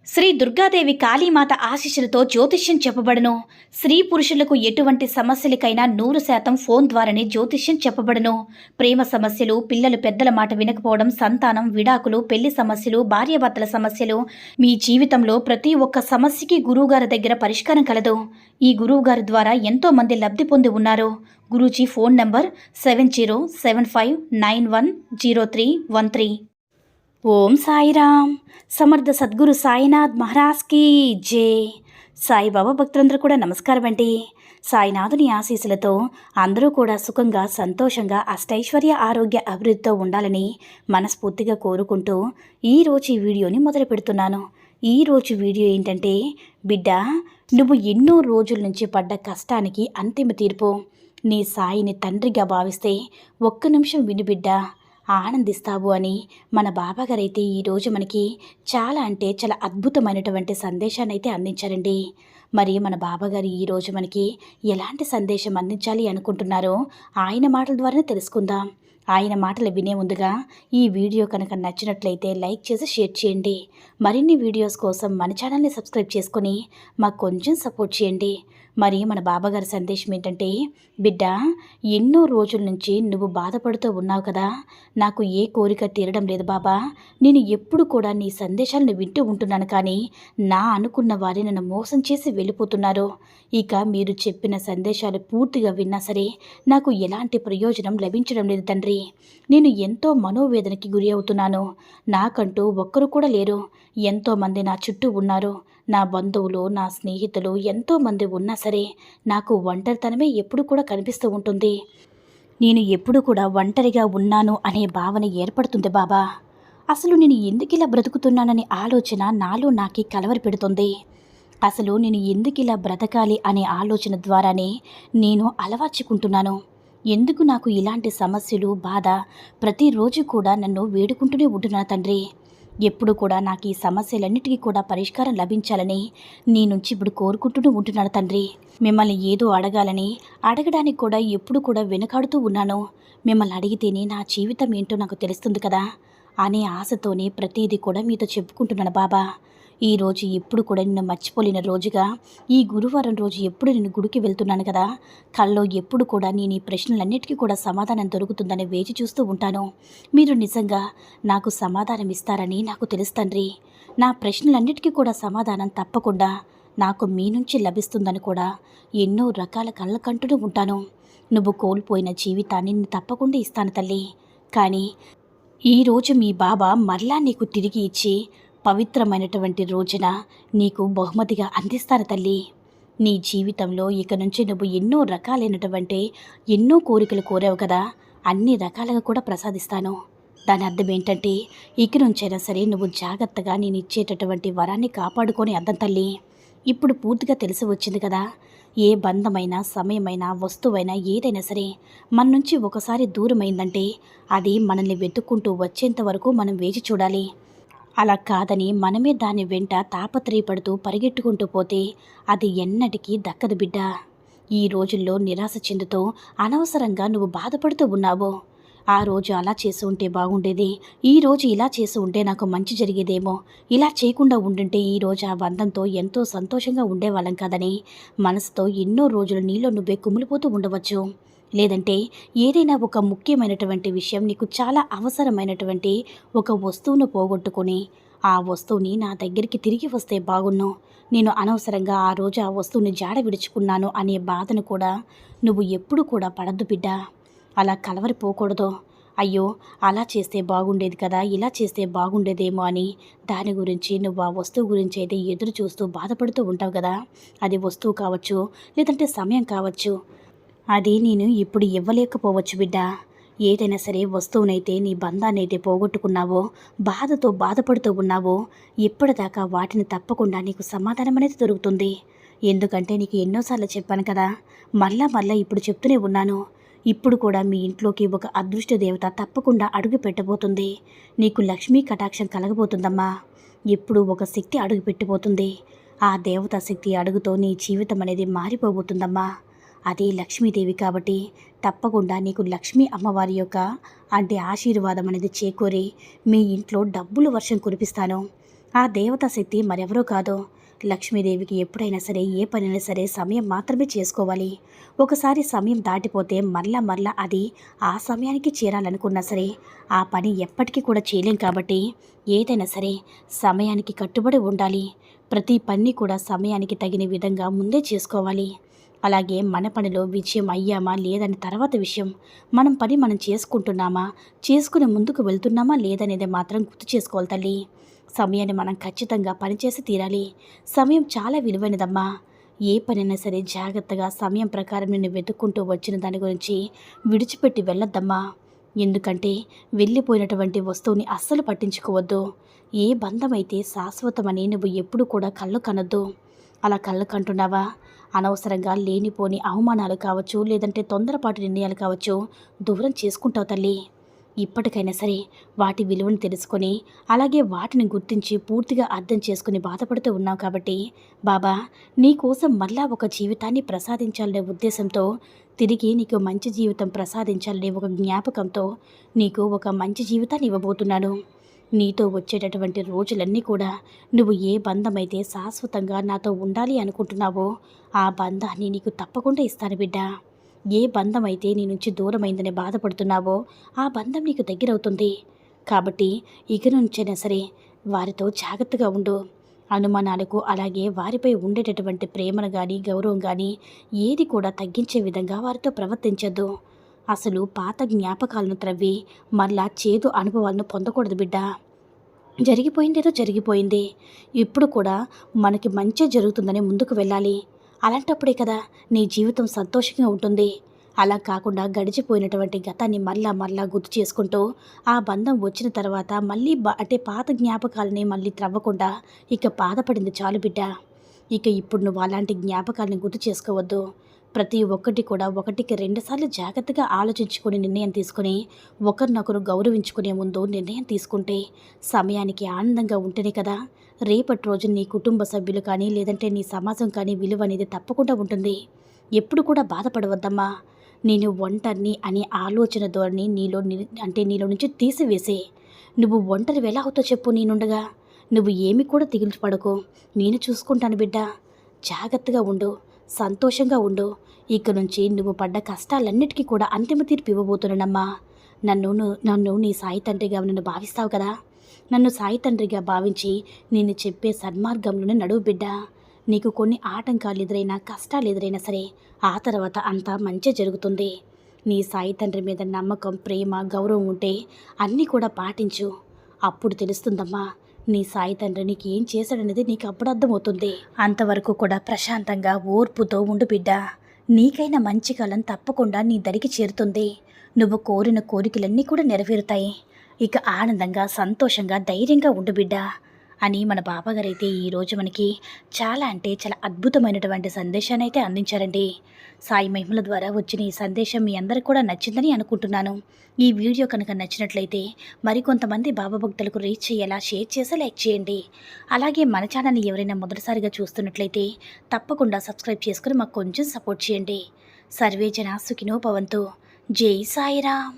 శ్రీ దుర్గాదేవి కాళీమాత ఆశీస్సులతో జ్యోతిష్యం చెప్పబడును. స్త్రీ పురుషులకు ఎటువంటి సమస్యలకైనా 100% ఫోన్ ద్వారానే జ్యోతిష్యం చెప్పబడును. ప్రేమ సమస్యలు, పిల్లలు పెద్దల మాట వినకపోవడం, సంతానం, విడాకులు, పెళ్లి సమస్యలు, భార్యాభర్తల సమస్యలు, మీ జీవితంలో ప్రతి ఒక్క సమస్యకి గురువుగారి దగ్గర పరిష్కారం కలదు. ఈ గురువుగారి ద్వారా ఎంతో మంది లబ్ధి పొంది ఉన్నారు. Guruji phone number 7075910313. ఓం సాయిరామ్. సమర్థ సద్గురు సాయినాథ్ మహారాజ్కి జై. సాయిబాబా భక్తులందరూ కూడా నమస్కారం అండి. సాయినాథుని ఆశీస్సులతో అందరూ కూడా సుఖంగా, సంతోషంగా, అష్టైశ్వర్య, ఆరోగ్య, అభివృద్ధితో ఉండాలని మనస్ఫూర్తిగా కోరుకుంటూ ఈరోజు ఈ వీడియోని మొదలు పెడుతున్నాను. ఈరోజు వీడియో ఏంటంటే, బిడ్డ, నువ్వు ఎన్నో రోజుల నుంచి పడ్డ కష్టానికి అంతిమ తీర్పు. నీ సాయిని తండ్రిగా భావిస్తే ఒక్క నిమిషం విను బిడ్డ, ఆనందిస్తావు అని మన బాబాగారైతే ఈరోజు మనకి చాలా అద్భుతమైనటువంటి సందేశాన్ని అయితే అందించారండి. మరి మన బాబాగారు ఈరోజు మనకి ఎలాంటి సందేశం అందించాలి అనుకుంటున్నారో ఆయన మాటల ద్వారానే తెలుసుకుందాం. ఆయన మాటలు వినే ముందుగా ఈ వీడియో కనుక నచ్చినట్లయితే లైక్ చేసి షేర్ చేయండి. మరిన్ని వీడియోస్ కోసం మన ఛానల్ని సబ్స్క్రైబ్ చేసుకొని మాకు కొంచెం సపోర్ట్ చేయండి. మరి మన బాబాగారి సందేశం ఏంటంటే, బిడ్డ, ఎన్నో రోజుల నుంచి నువ్వు బాధపడుతూ ఉన్నావు కదా, నాకు ఏ కోరిక తీరడం లేదు బాబా. నేను ఎప్పుడు కూడా నీ సందేశాలను వింటూ ఉంటున్నాను, కానీ నా అనుకున్న వారి నన్ను మోసం చేసి వెళ్ళిపోతున్నారు. ఇక మీరు చెప్పిన సందేశాలు పూర్తిగా విన్నా సరే నాకు ఎలాంటి ప్రయోజనం లభించడం లేదు తండ్రి. నేను ఎంతో మనోవేదనకి గురి అవుతున్నాను. నాకంటూ ఒక్కరు కూడా లేరు. ఎంతోమంది నా చుట్టూ ఉన్నారు. నా బంధువులు, నా స్నేహితులు ఎంతోమంది ఉన్నా సరే నాకు ఒంటరితనమే ఎప్పుడు కూడా కనిపిస్తూ ఉంటుంది. నేను ఎప్పుడు కూడా ఒంటరిగా ఉన్నాను అనే భావన ఏర్పడుతుంది బాబా. అసలు నేను ఎందుకు ఇలా బ్రతుకుతున్నాననే ఆలోచన నాలో నాకే కలవరి పెడుతుంది. అసలు నేను ఎందుకు ఇలా బ్రతకాలి అనే ఆలోచన ద్వారానే నేను అలవర్చుకుంటున్నాను. ఎందుకు నాకు ఇలాంటి సమస్యలు, బాధ ప్రతిరోజు కూడా నన్ను వేడుకుంటూనే ఉంటున్నాను తండ్రి. ఎప్పుడు కూడా నాకు ఈ సమస్యలన్నిటికీ కూడా పరిష్కారం లభించాలని నీ నుంచి ఇప్పుడు కోరుకుంటూనే ఉంటున్నాను తండ్రి. మిమ్మల్ని ఏదో అడగడానికి కూడా ఎప్పుడు కూడా వెనుకాడుతూ ఉన్నాను. మిమ్మల్ని అడిగితేనే నా జీవితం ఏంటో నాకు తెలుస్తుంది కదా అనే ఆశతోనే ప్రతిదీ కూడా మీతో చెప్పుకుంటున్నాను బాబా. ఈరోజు ఎప్పుడు కూడా నిన్ను మర్చిపోలేని రోజుగా, ఈ గురువారం రోజు ఎప్పుడు నేను గుడికి వెళ్తున్నాను కదా, కల్లో ఎప్పుడు కూడా నేను ఈ ప్రశ్నలన్నిటికీ కూడా సమాధానం దొరుకుతుందని వేచి చూస్తూ ఉంటాను. మీరు నిజంగా నాకు సమాధానం ఇస్తారని నాకు తెలుసు తండ్రి. నా ప్రశ్నలన్నిటికీ కూడా సమాధానం తప్పకుండా నాకు మీ నుంచి లభిస్తుందని కూడా ఎన్నో రకాల కళ్ళకంటూనే ఉంటాను. నువ్వు కోల్పోయిన జీవితాన్ని నేను తప్పకుండా ఇస్తాను తల్లి. కానీ ఈరోజు మీ బాబా మరలా నీకు తిరిగి ఇచ్చి పవిత్రమైనటువంటి రోజున నీకు బహుమతిగా అందిస్తాను తల్లి. నీ జీవితంలో ఇక నుంచి నువ్వు ఎన్నో కోరికలు కోరావు కదా, అన్ని రకాలుగా కూడా ప్రసాదిస్తాను. దాని అర్థం ఏంటంటే, ఇక నుంచైనా సరే నువ్వు జాగ్రత్తగా నేను ఇచ్చేటటువంటి వరాన్ని కాపాడుకొని అర్థం తల్లి. ఇప్పుడు పూర్తిగా తెలిసి వచ్చింది కదా, ఏ బంధమైనా, సమయమైనా, వస్తువైనా, ఏదైనా సరే మన నుంచి ఒకసారి దూరమైందంటే అది మనల్ని వెతుక్కుంటూ వచ్చేంత వరకు మనం వేచి చూడాలి. అలా కాదని మనమే దాని వెంట తాపత్రయపడుతూ పరిగెట్టుకుంటూ పోతే అది ఎన్నటికీ దక్కదు బిడ్డ. ఈ రోజుల్లో నిరాశ చెందుతూ అనవసరంగా నువ్వు బాధపడుతూ ఉన్నావు. ఆ రోజు అలా చేసి ఉంటే బాగుండేది, ఈ రోజు ఇలా చేసి ఉంటే నాకు మంచి జరిగేదేమో, ఇలా చేయకుండా ఉండుంటే ఈరోజు ఆ బంధంతో ఎంతో సంతోషంగా ఉండేవాళ్ళం కదని మనసుతో ఎన్నో రోజులు నీలో నువ్వే కుమిలిపోతూ ఉండవచ్చు. లేదంటే ఏదైనా ఒక ముఖ్యమైనటువంటి విషయం, నీకు చాలా అవసరమైనటువంటి ఒక వస్తువును పోగొట్టుకొని ఆ వస్తువుని నా దగ్గరికి తిరిగి వస్తే బాగున్ను, నేను అనవసరంగా ఆ రోజు ఆ వస్తువుని జాడ విడుచుకున్నాను అనే బాధను కూడా నువ్వు ఎప్పుడు కూడా పడద్దు బిడ్డ. అలా కలవరిపోకూడదు. అయ్యో, అలా చేస్తే బాగుండేది కదా, ఇలా చేస్తే బాగుండేదేమో అని దాని గురించి నువ్వు ఆ వస్తువు గురించి అయితే ఎదురు చూస్తూ బాధపడుతూ ఉంటావు కదా. అది వస్తువు కావచ్చు, లేదంటే సమయం కావచ్చు, అది నేను ఇప్పుడు ఇవ్వలేకపోవచ్చు బిడ్డ. ఏదైనా సరే వస్తువునైతే, నీ బంధాన్ని అయితే పోగొట్టుకున్నావో, బాధతో బాధపడుతూ ఉన్నావో, ఇప్పటిదాకా వాటిని తప్పకుండా నీకు సమాధానం అనేది దొరుకుతుంది. ఎందుకంటే నీకు ఎన్నోసార్లు చెప్పాను కదా, మళ్ళా ఇప్పుడు చెప్తూనే ఉన్నాను. ఇప్పుడు కూడా మీ ఇంట్లోకి ఒక అదృష్ట దేవత తప్పకుండా అడుగు పెట్టబోతుంది. నీకు లక్ష్మీ కటాక్షం కలగబోతుందమ్మా. ఎప్పుడు ఒక శక్తి అడుగు పెట్టబోతుంది. ఆ దేవతా శక్తి అడుగుతో నీ జీవితం అనేది మారిపోబోతుందమ్మా. అది లక్ష్మీదేవి కాబట్టి తప్పకుండా నీకు లక్ష్మీ అమ్మవారి యొక్క ఆశీర్వాదం అనేది చేకూరి మీ ఇంట్లో డబ్బుల వర్షం కురిపిస్తాను. ఆ దేవతా శక్తి మరెవరూ కాదు. లక్ష్మీదేవికి ఎప్పుడైనా సరే ఏ పనైనా సరే సమయం మాత్రమే చేసుకోవాలి. ఒకసారి సమయం దాటిపోతే మరలా మరలా అది ఆ సమయానికి చేరాలనుకున్నా సరే ఆ పని ఎప్పటికీ కూడా చేయలేం కాబట్టి ఏదైనా సరే సమయానికి కట్టుబడి ఉండాలి. ప్రతి పని కూడా సమయానికి తగిన విధంగా ముందే చేసుకోవాలి. అలాగే మన పనిలో విజయం అయ్యామా లేదని తర్వాత విషయం. మనం చేసుకుంటున్నామా, చేసుకుని ముందుకు వెళ్తున్నామా లేదనేది మాత్రం గుర్తు చేసుకోవాలి తల్లి. సమయాన్ని మనం ఖచ్చితంగా పనిచేసి తీరాలి. సమయం చాలా విలువైనదమ్మా. ఏ పనైనా సరే జాగ్రత్తగా సమయం ప్రకారం నిన్ను వెతుక్కుంటూ వచ్చిన దాని గురించి విడిచిపెట్టి వెళ్ళొద్దమ్మా. ఎందుకంటే వెళ్ళిపోయినటువంటి వస్తువుని అస్సలు పట్టించుకోవద్దు. ఏ బంధమైతే శాశ్వతమని నువ్వు ఎప్పుడు కూడా కళ్ళు కనొద్దు. అలా కళ్ళు కంటున్నావా? అనవసరంగా లేనిపోని అవమానాలు కావచ్చు, లేదంటే తొందరపాటు నిర్ణయాలు కావచ్చు, దూరం చేసుకుంటావు తల్లి. ఇప్పటికైనా సరే వాటి విలువను తెలుసుకొని అలాగే వాటిని గుర్తించి పూర్తిగా అర్థం చేసుకుని బాధపడుతూ ఉన్నావు కాబట్టి బాబా నీ కోసం మళ్ళా ఒక జీవితాన్ని ప్రసాదించాలనే ఉద్దేశంతో, తిరిగి నీకు మంచి జీవితం ప్రసాదించాలనే ఒక జ్ఞాపకంతో నీకు ఒక మంచి జీవితాన్ని ఇవ్వబోతున్నాను. నీతో వచ్చేటటువంటి రోజులన్నీ కూడా నువ్వు ఏ బంధమైతే శాశ్వతంగా నాతో ఉండాలి అనుకుంటున్నావో ఆ బంధాన్ని నీకు తప్పకుండా ఇస్తాను బిడ్డ. ఏ బంధం అయితే నీ నుంచి దూరమైందని బాధపడుతున్నావో ఆ బంధం నీకు దగ్గరవుతుంది. కాబట్టి ఇక నుంచైనా సరే వారితో జాగ్రత్తగా ఉండు. అనుమానాలకు అలాగే వారిపై ఉండేటటువంటి ప్రేమను కానీ గౌరవం కానీ ఏది కూడా తగ్గించే విధంగా వారితో ప్రవర్తించొద్దు. అసలు పాత జ్ఞాపకాలను త్రవ్వి మరలా చేదు అనుభవాలను పొందకూడదు బిడ్డ. జరిగిపోయిందేదో జరిగిపోయింది. ఇప్పుడు కూడా మనకి మంచి జరుగుతుందని ముందుకు వెళ్ళాలి. అలాంటప్పుడే కదా నీ జీవితం సంతోషంగా ఉంటుంది. అలా కాకుండా గడిచిపోయినటువంటి గతాన్ని మళ్ళా మళ్ళా గుర్తు చేసుకుంటూ ఆ బంధం వచ్చిన తర్వాత మళ్ళీ అంటే పాత జ్ఞాపకాలని మళ్ళీ త్రవ్వకుండా ఇక బాధపడింది చాలు బిడ్డ. ఇక ఇప్పుడు నువ్వు అలాంటి జ్ఞాపకాలని గుర్తు చేసుకోవద్దు. ప్రతి ఒక్కటి కూడా ఒకటికి రెండుసార్లు జాగ్రత్తగా ఆలోచించుకొని నిర్ణయం తీసుకొని ఒకరినొకరు గౌరవించుకునే ముందు నిర్ణయం తీసుకుంటే సమయానికి ఆనందంగా ఉంటేనే కదా రేపటి రోజు నీ కుటుంబ సభ్యులు కానీ లేదంటే నీ సమాజం కానీ విలువ అనేది తప్పకుండా ఉంటుంది. ఎప్పుడు కూడా బాధపడవద్దమ్మా. నేను ఒంటరిని అనే ఆలోచన ధోరణి నీలో నుంచి తీసివేసే. నువ్వు ఒంటరి ఎలా అవుతావు చెప్పు నేనుండగా. నువ్వు ఏమి కూడా దిగులు పడకు. నేను చూసుకుంటాను బిడ్డ. జాగ్రత్తగా ఉండు, సంతోషంగా ఉండు. ఇక నుంచి నువ్వు పడ్డ కష్టాలన్నిటికీ కూడా అంతిమ తీర్పు ఇవ్వబోతున్నానమ్మా. నన్ను నీ సాయి తండ్రిగా నన్ను భావిస్తావు కదా. నన్ను సాయి తండ్రిగా భావించి నేను చెప్పే సన్మార్గంలోనే నడువు బిడ్డ. నీకు కొన్ని ఆటంకాలు ఎదురైనా కష్టాలు ఎదురైనా సరే ఆ తర్వాత అంతా మంచి జరుగుతుంది. నీ సాయి తండ్రి మీద నమ్మకం, ప్రేమ, గౌరవం ఉంటే అన్నీ కూడా పాటించు. అప్పుడు తెలుస్తుందమ్మా నీ సాయి తండ్రి నీకు ఏం చేశాడనేది నీకు అప్పుడు అర్థమవుతుంది. అంతవరకు కూడా ప్రశాంతంగా ఓర్పుతో ఉండు బిడ్డ. నీకైనా మంచి కాలం తప్పకుండా నీ దరికి చేరుతుంది. నువ్వు కోరిన కోరికలన్నీ కూడా నెరవేరుతాయి. ఇక ఆనందంగా, సంతోషంగా, ధైర్యంగా ఉండు బిడ్డ అని మన బాబాగారు అయితే ఈరోజు మనకి చాలా అంటే చాలా అద్భుతమైనటువంటి సందేశాన్ని అయితే అందించారండి. సాయి మహిమల ద్వారా వచ్చిన ఈ సందేశం మీ అందరికి కూడా నచ్చిందని అనుకుంటున్నాను. ఈ వీడియో కనుక నచ్చినట్లయితే మరికొంతమంది బాబా భక్తులకు రీచ్ చేయేలా షేర్ చేసి లైక్ చేయండి. అలాగే మన ఛానల్ని ఎవరైనా మొదటిసారిగా చూస్తున్నట్లయితే తప్పకుండా సబ్స్క్రైబ్ చేసుకుని మాకు కొంచెం సపోర్ట్ చేయండి. సర్వే జనా సుఖినో భవంతు. జై సాయిరామ్.